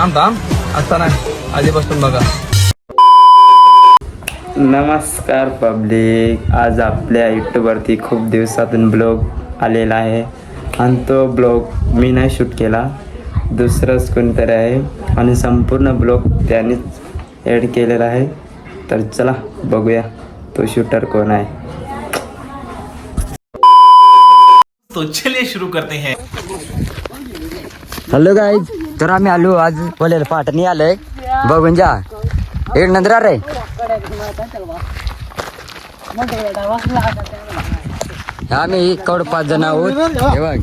थांब आता नाही, आधीपासून बघा. नमस्कार पब्लिक, आज आपल्या यूट्यूबवरती खूप दिवसातून ब्लॉग आलेला आहे आणि तो ब्लॉग मी नाही शूट केला, दुसरंच कोणतरी आहे आणि संपूर्ण ब्लॉग त्यानेच ॲड केलेला आहे. तर चला बघूया तो शूटर कोण आहे. तो चलिए शुरू करते हैं. हॅलो गाईज, तर आम्ही आलो आज बोलेल पाटणी आलोय, बघून जा. एक नंतर रे आम्ही कवड 5 जण आहोत. हे बघ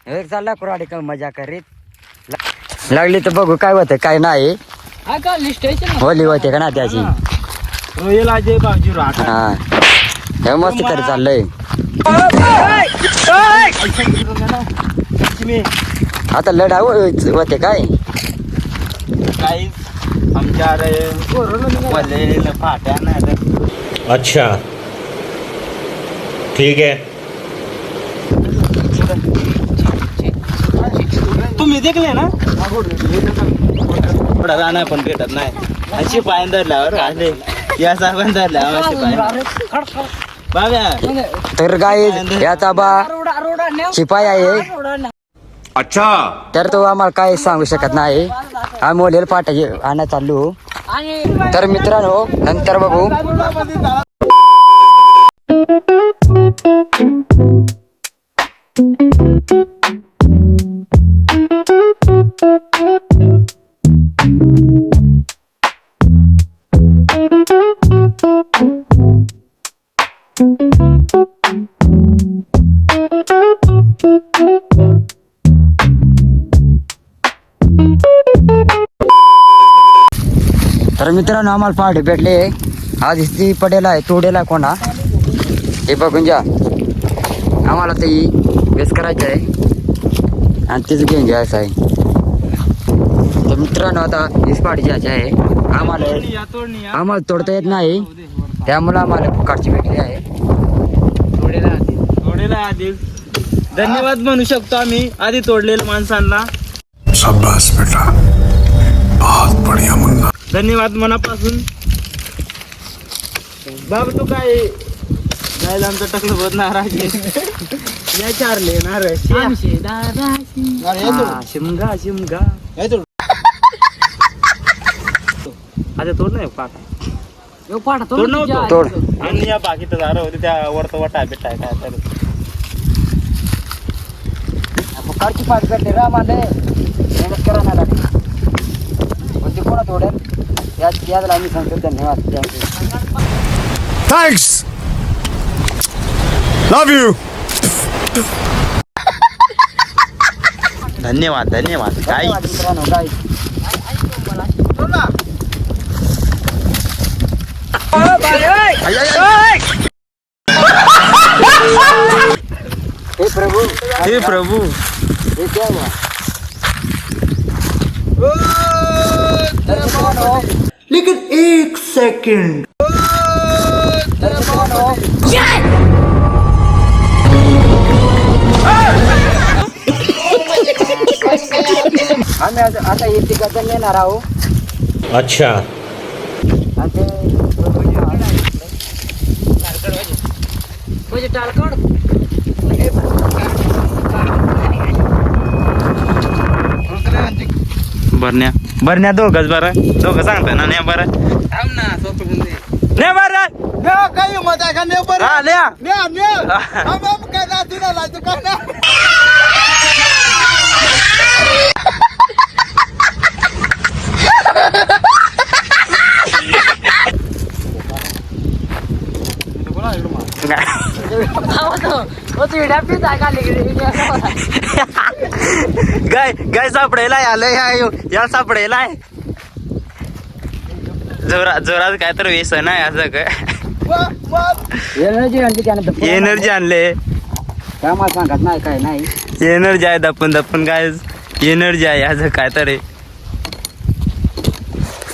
एक चालला कुराडी का मजा करीत लागली तर बघू काय होतं काय नाही. होली होते का ना त्याची. हा हे मस्त तरी चाललंय. आता लढा होते काय आमच्या फाट्या नाही. अच्छा ठीक है. तुम्ही देखले ना थोडा राहणार पण भेटत नाही. अशी पाय धरल्यावर आले या साहेबांनी धरल्यावर बाब्या. तर गाईज याचा बा शिपाई आहे. अच्छा तर तो आम्हाला काय सांगू शकत नाही. आम्ही मोलेल पाटा आणा चाललो. तर मित्रांनो नंतर बघू. तर मित्रांनो आम्हाला पहाटे भेटले. आज ती पडेला आहे तोडेला कोणा हे बघून जा. आम्हाला ते बेस करायचं आहे आणि तेच घेऊन घ्यायचं आहे. तर मित्रांनो आता हीच पाठी घ्यायची आहे. आम्हाला तोडता येत नाही, त्यामुळे आम्हाला काढची भेटली आहे. तोडेला आधी धन्यवाद म्हणू शकतो आम्ही आधी तोडलेल्या माणसांना. शाबाश बेटा, बहुत बढ़िया मुन्ना. धन्यवाद मनापासून. बाबा तू काय जायला आमचं टकलं होत नाराज या चारले नाराज शिमगा शिमगा आता तोड नाही पाटा तोड नव्हतं तोड आणि या बाकीचं झाडं होते त्या वरत वटा भेटाय काय तर काढची पाठ भेटले रामाले मेहनत करा नाही लागली. कोणती कोणा तोडेल याला आम्ही सांगतो. धन्यवाद. Thanks, love you. धन्यवाद धन्यवाद. काय मित्रांनो काय हे प्रभु हे प्रभु हे क्या हुआ. लेकिन एक सेकंड. आम्ही आता येते का येणार आहो. अच्छा बरण्या दोघच बरं दोघं सांगता ना. नाही बरं नाही बरं काही मत आहे का नाही बरं. हा न्या. काय जाती ना लाजू का ना. गाय सापडेला आलं या सापडेला जोरात काय तर व्यसन आहे असं काय. एनर्जी आणली त्याने. एनर्जी आणले काय मला सांगत नाही काय नाही. एनर्जी आहे दप्पन काय एनर्जी आहे असं काय तर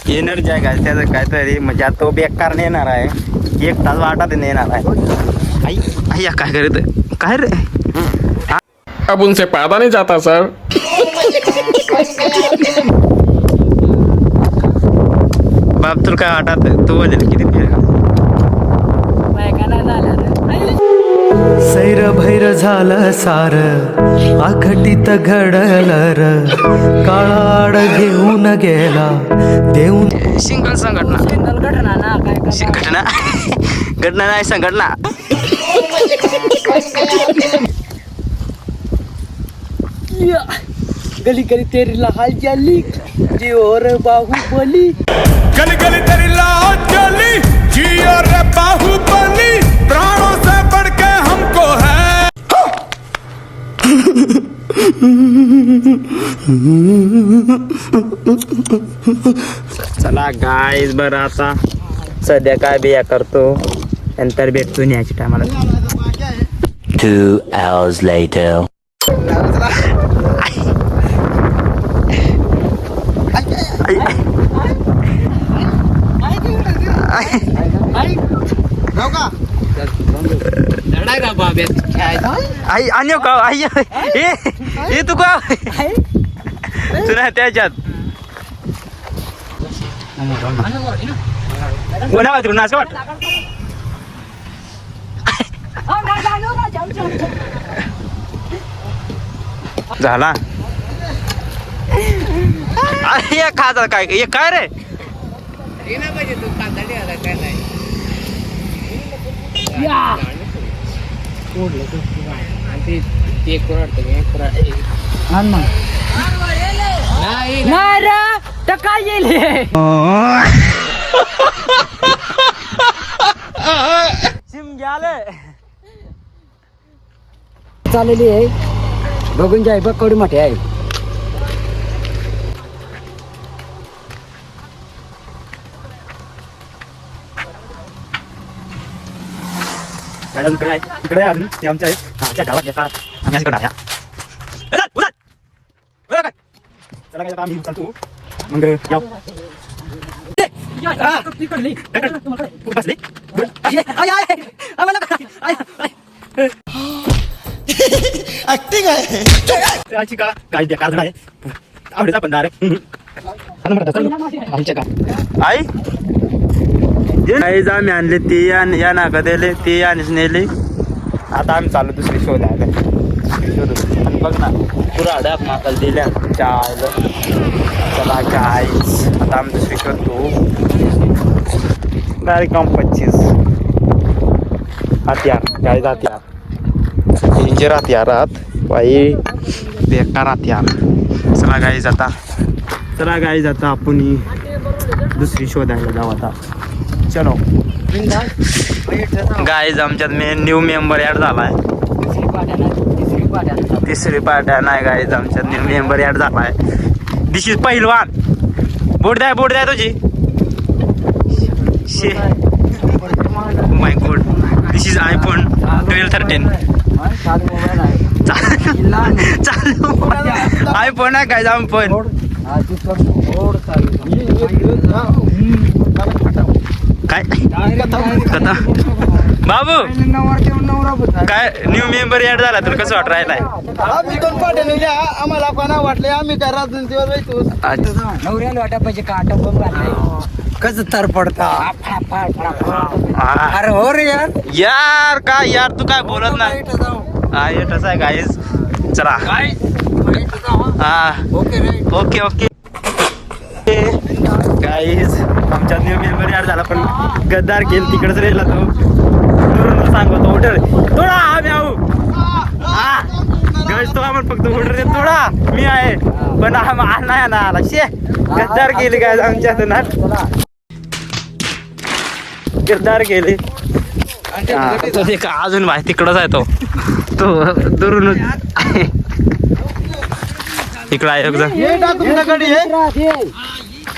एनर्जी आहे काय त्याचं काय तरी. म्हणजे आता तो बेकार नेणार आहे. 1 तास वाटा ते नेणार आहे. आई आई काय करत काय रे. अब उनसे पैदा नहीं जाता सर। बाप तुला काय वाटत तू बोलेल किती फेर का सैर भैर झालं सार आखटीत घडलं र काळाड घेऊन गेला देऊन सिंगल संघटना घटना घटना नाही संघटना गली गली तेरी लाल जाली जी और बाहुबली गली गली तेरी लाज जली जियो रे बाहुबली प्राणों से बढ़ के हमको है। चला गाईज बरं आता सध्या काय बिया करतो नंतर भेटतो न्यायच्या टायमाला 2 hours later. जाऊ का आई आणि का आई हे तू का तुला त्याच्यात कोणा तुला असं वाटत झाला हे खात काय हे काय रे चाललेली आहे बघून जाय बघ कवडी मोठी आहे मॅडम इकडे आहे इकडे आहे ते आमच्या आमच्या गावात येतात आम्ही इकडे आया चला काय आम्ही चालतो मग याव बसले ऍक्टिंग आहे त्याची का काय द्या काजळ आहे आवडीचा बंदा रे आई आईज आम्ही आणले ती या नाका दिले ती आणीच नेली आता आम्ही चालू दुसरी शोधायला शोधू आणि बघ ना पुरा अड्याप माताला दिल्या चायला चला काय आता आम्ही दुसरी शोधतो डायरेक्ट 25 हत्यार काय हत्यार डेंजर हत्यारात बाई बेकार हत्यार चला गाई जाता आपण दुसरी शोधायला जाऊ आता चलो गाईज आमच्यात न्यू मेंबर ऍड झालाय तिसरी पार्ट्या नाही गाईज आमच्यात न्यू मेंबर ऍड झालाय दिस इज पहिलवान बोट द्या तुझी शे माय गॉड दिस इज iPhone 12-13 चालू iPhone आहे काय जाम पण काय कथा बाबू काय न्यू मेंबर ऍड झाला तुला कसं वाटत राहिलाय आम्ही 2 पाट्या नेल्या आम्हाला कोणा वाटले आम्ही काय राजनीतीवर जायचो नवऱ्याला वाटा पाहिजे का आटा बंब कसं तर पडता अरे हो रे यार यार काय यार तू काय बोलत नाही हा येतच आहे गाईज चला हा ओके गाईज आमच्या न्यू मेंबर यार झाला पण गद्दार गेल तिकडेच राहिला तो दुरून सांगतो ऑर्डर थोडा आम्ही आहो गाईज तो आम्हाला फक्त ऑर्डर दे थोडा मी आहे पण नाही ना आला शे गद्दार गेले गाईज आमच्यातून गद्दार गेले अजून माहिती तिकडच आहे तो दुरून इकडं आहे एकदा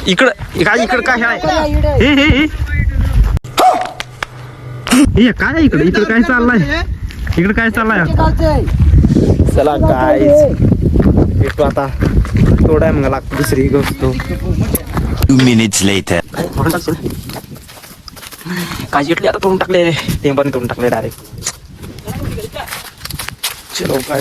इकडं काय आहे हे काय इकडे काय चाललाय चला काय भेटू आता थोडा मग लागतो दुसरी गोष्ट 2 minutes later. काय जिटले आता तोडून टाकले ते पण तोडून टाकले डायरेक्ट चलो काय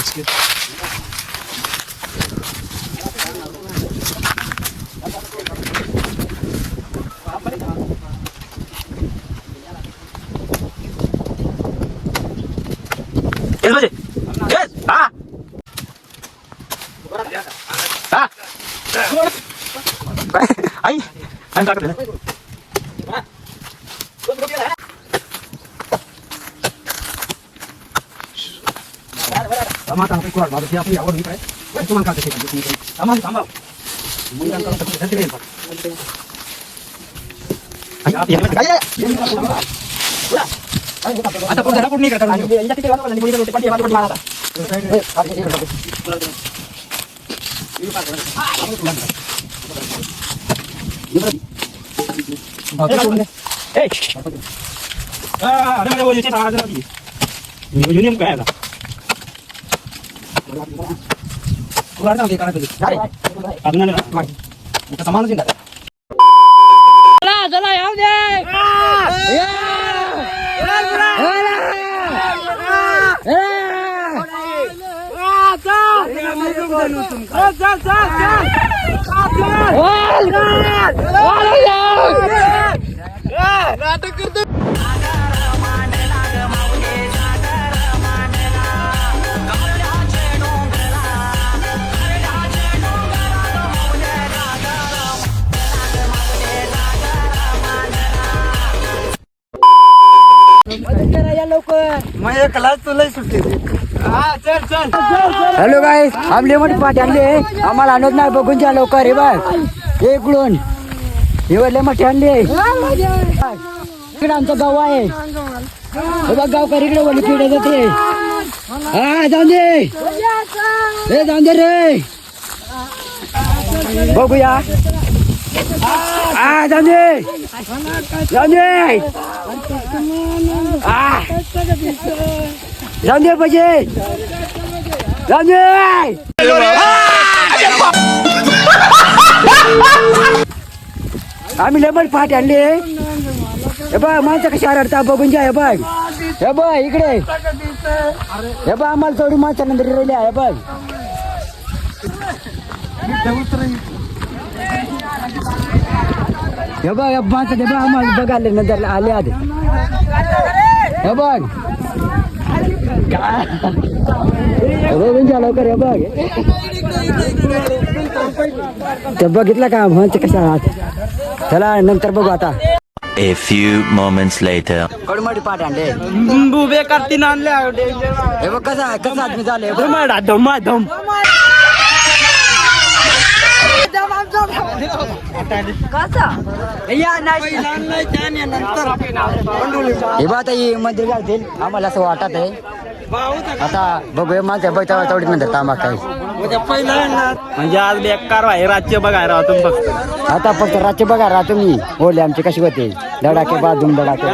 चला येऊ दे हॅलो गाईस आपले मोठी पाठी आणली आम्हाला आणत नाही बघून जा लवकर हे बघ हे इकडून हे लय मोठी आणली इकडे आमचा गाव आहे हे बघ गावकर इकडे वली पिढे जाते हा जाऊन दे हे जाऊन दे रे बघूया हा जाऊन दे जाऊन दे जाऊन दे पाहिजे जाऊन दे आम्ही लेबल पाठ आणली हे बघ माणसं कशी आरडता बघून जा हे बघ इकडे हे बघ आम्हाला थोडी माणसं नंतर राहिली आहे बघ हे बघ माणसं हे बघ आम्हाला बघायला नंतर आले आधी हे बघ बघून जा लवकर हे बघ ते बघितलं का माणसं कशा आहात चला नंतर बघू आता A few moments later. कडमडी पाठ आणले उभे करतीन आणले हे बघ कसा आदमी झाले धम हे बघ आता ही मंदिर घालतील आम्हाला असं वाटत आहे आता बघूया माझ्या बघता तेवढीच नंतर तांबा काय म्हणजे आज बेकार आहे राज्य बघायला तुम्ही फक्त आता फक्त रातचे बघा रा तुम्ही बोलले आमचे कसे होते धडाके बाजून धडाके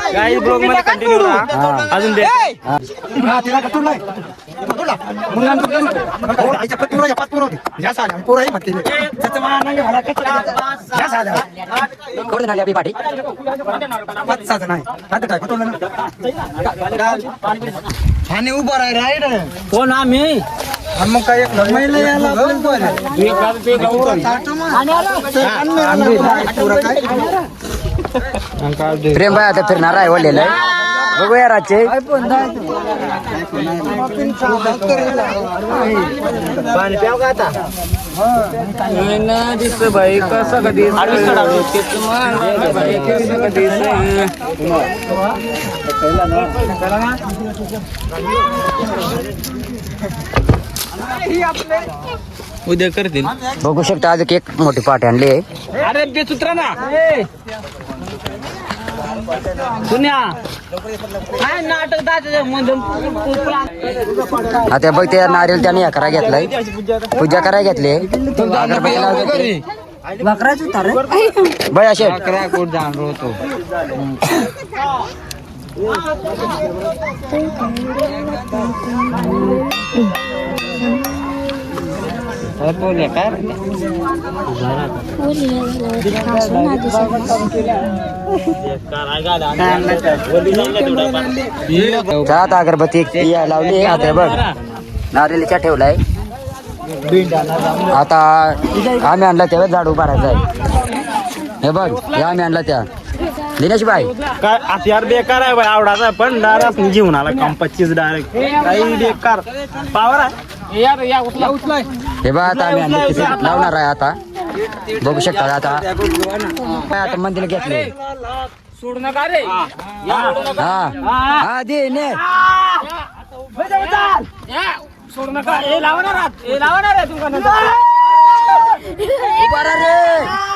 काही ब्लॉग मध्ये कंटिन्यू राहा अजून दे पाठी आणि उभं राईड कोण आम्ही मग काय महिला यायला प्रेम बाय आता फिरणार आहे वडलेलं आहे बघूया रातचे पाणी प्याव का आता भाई कसं कधी उद्या करतील बघू शकता आज एक मोठी पाठी आणली आहे अरे बेसुत्रा ना सुन्या काय नाटक आता बघ ते नारियल त्याने करा घेतलाय पूजा करायला घेतली अगरबत्ती बाय असे होतो आता अगरबत्ती लावली आता बघ नारियलीच्या ठेवलाय आता आम्ही आणला तेव्हा झाड उभारायचा आहे हे बघ हे आम्ही आणला त्या दिनेश भाई काय हत्यार बेकार आहे बाई आवडाचा पण डायरेक्ट जीवन आला कंपचीच डायरेक्ट काही बेकार पावर आहे हे बघा आता आम्ही आणले तिथे लावणार आहे आता बघू शकता आता मंदिर घेतले सोड नका रे हा दे ने सोड नका हे लावणार आहे तुमका नंतर उभा राहा रे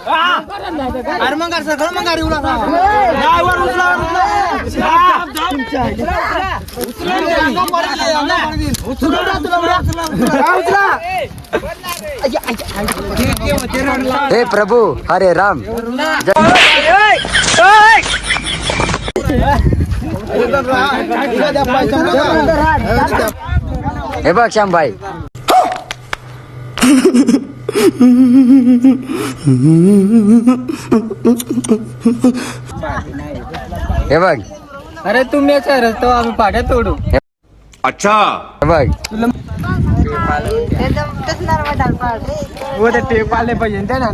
अरे मग सगळं मग गाडी उला हे प्रभु हरे राम हे बघ श्याम भाई हे बघ अरे तुम्ही रस्तो आम्ही पाड्या तोडू अच्छा हे बघ टेप आले पाहिजे चला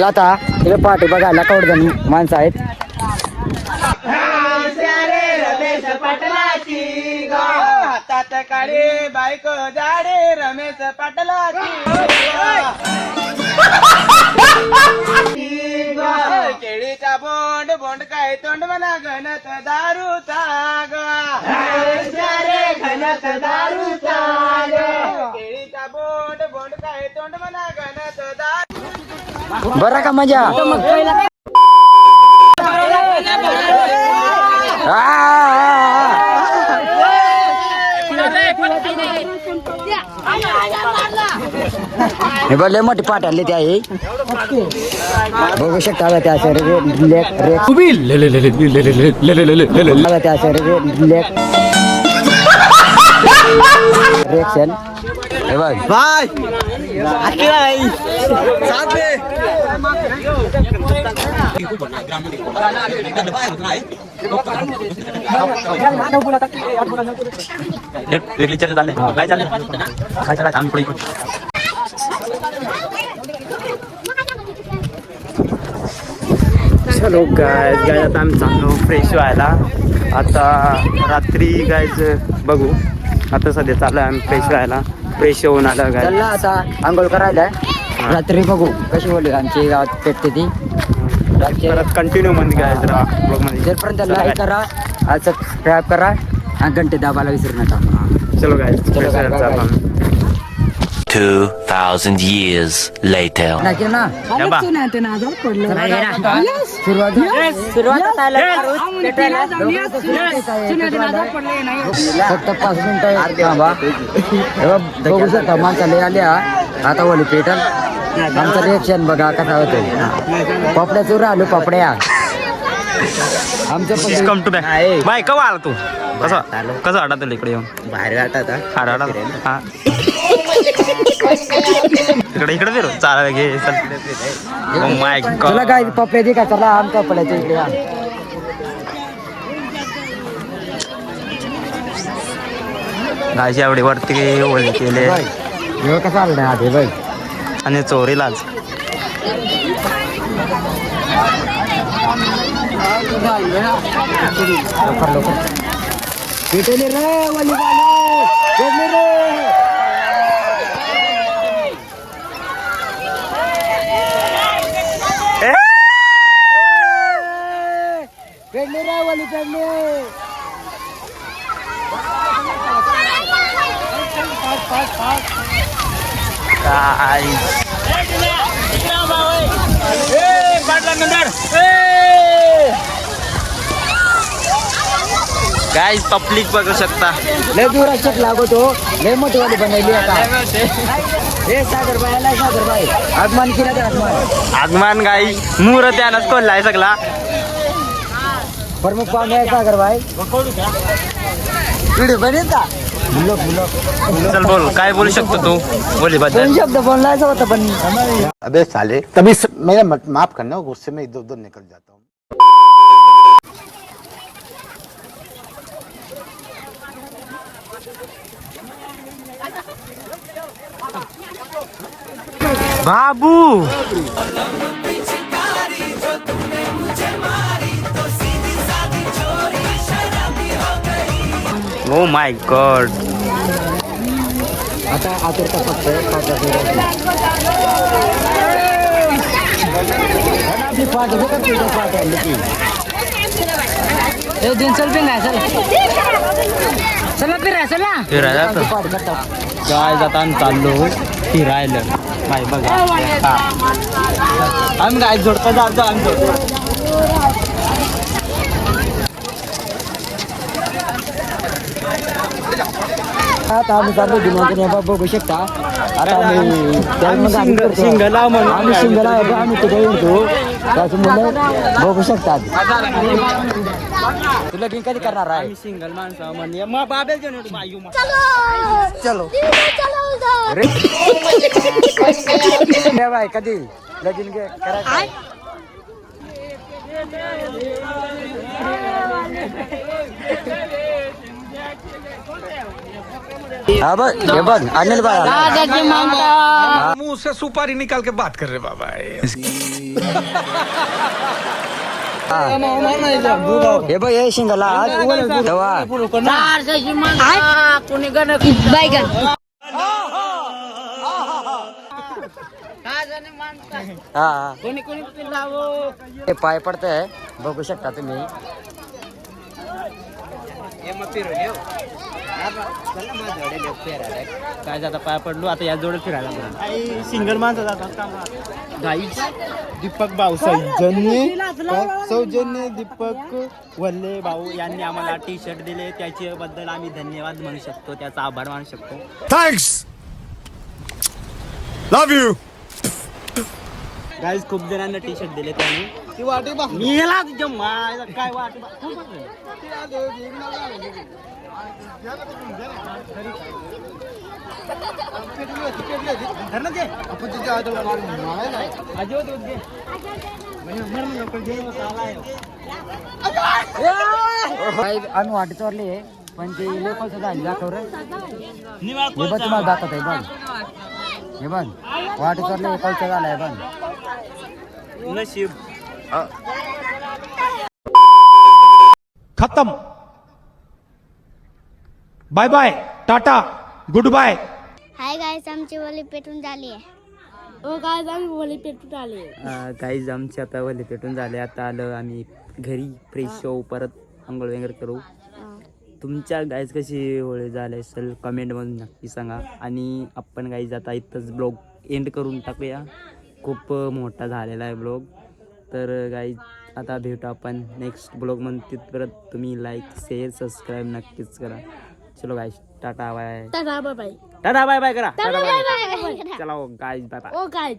आता तिथे पाठी बघायला कवडजण माणसं आहेत काळे बायको जाडे रमेश पाटलाची केळीचा बोंड बोंड काय तोंड म्हणा घनत दारूचा घनत दारूचा केळीचा बोंड बोंड काय तोंड म्हणा घनत दारू बरं का मजा हे बघ लय मोठी पाठ आणली ते आहे बघू शकता आता त्या सर त्या सर रिएक्शन हे बघ बाय चलो गायज आता आम्ही चाललो फ्रेश व्हायला आता रात्री गायज बघू आता सध्या चालू आहे आम्ही फ्रेश व्हायला फ्रेश होऊन आलं गाय चला आता आंघोळ करायला रात्री बघू कशी बोलली आमची गावात पेटते ती परत कंटिन्यू मध्ये गायज राहा ब्लॉगमध्ये जोपर्यंत लाईक करा सबस्क्राईब करा आणि घंटे दाबायला विसरू नका चलो गायज फ्रेश व्हायला चाललो आम्ही 2,000 years later. नाही ना या बा. फक्त 5 मिनिटं बघू शकता माणसाला आल्या आता बोली पेटल आमचं रिएक्शन बघा कसा होतं पापड्या चूर आलो पापड्या आमचं कम टू बॅक बाय कवा आला तू कसं वाटत तुला इकडे येऊन बाहेर वाटत हा इकडे इकडे फिरू चाला घे माय चला काय पपड्या दे का चला आमच्या पपड्याच्या इकडे या. गायची एवढी वरती ओळी केले हे कसं आलं नाही आधी बाई आणि चोरीलाच पेटले रे वाली वाले पेटले रे पेटले रे वाली पेटले काय पब्लिक बघू शकता लय दूर अशक लागतो लय मोठी वाली बनवली आता हे सागर बाई आगमन केला तर आगमन आगमान गाई मूर त्यानच कोल्हाय सगळा प्रमुख पाहुणे आहे सागर भाई व्हिडिओ बनेल का चल बोल काय बोलू शकतो तू बोली दोन शब्द बोलण्याचं होतं पण अबे साले तभी मेरा माफ करना, गुस्से में इधर उधर निकल जाता हूँ. बाबू ओ माय गॉड आता आतुरता फक्त दिन चल फिर चला चला फिरायला काय जाता चाललो फिरायला काय बघा आम्ही काय जोडता जातो आम्ही जोडतो आता आम्ही चाललो दिनांक बघू शकता. आता आम्ही सिंगला आम्ही सिंगला आम्ही तिथे येतो त्याचं मुलं बघू शकतात. तुला बिन कधी करणार आहे सिंगल माणसं म्हणजे मग बाबेल चलो बाय कधी लगीन करायचं हाँ बस ये बस अनिल भाई मुंह से सुपारी निकाल के बात कर रहे बाबा. हे बघ हे शिंगाला तेव्हा हा हे पाय पडतंय बघू शकता तुम्ही. काय जाता पाय पडलो आता या जोडत फिरायला सिंगल माणसं जातात गाईज दीपक भाऊ सौजन्य दीपक वल्ले भाऊ यांनी आम्हाला टी शर्ट दिले त्याच्याबद्दल आम्ही धन्यवाद म्हणू शकतो त्याचा आभार मानू शकतो. Thanks, love you. गाईज खूप जणांना टी शर्ट दिले त्यांनी मी याला तुझ्या मायला काय वाट आम्ही वाटी चोरली पण ते लोक झाली दाखव रे हे बघ तुम्हाला दाखवत आहे बघ हे बघ वाटी चोरली कळचं झालाय बघ नशीब. खत्म. Bye bye, tata, goodbye. Hi guys, आमची वली पेटून झाली आहे. ओ गाइस आम्ही वली पेटून आले. गाईज आमची आता वली पेटून झाले. आता आलं आम्ही घरी फ्रेश होऊ परत आंघोळ वगैरे करू. तुमच्या गाईज कशी होळी झाली असेल कमेंटमधून नक्की सांगा. आणि आपण गाईज आता इथंच ब्लॉग एंड करून टाकूया. खूप मोठा झालेला आहे ब्लॉग. तर गाईज आता भेटू आपण नेक्स्ट ब्लॉगमध्ये. तिथपर्यंत तुम्ही लाईक शेअर सबस्क्राईब नक्कीच करा. चलो guys tata bye. Tata bye bye. Tata bye bye करा. Bye bye. चला guys bye bye. Oh guys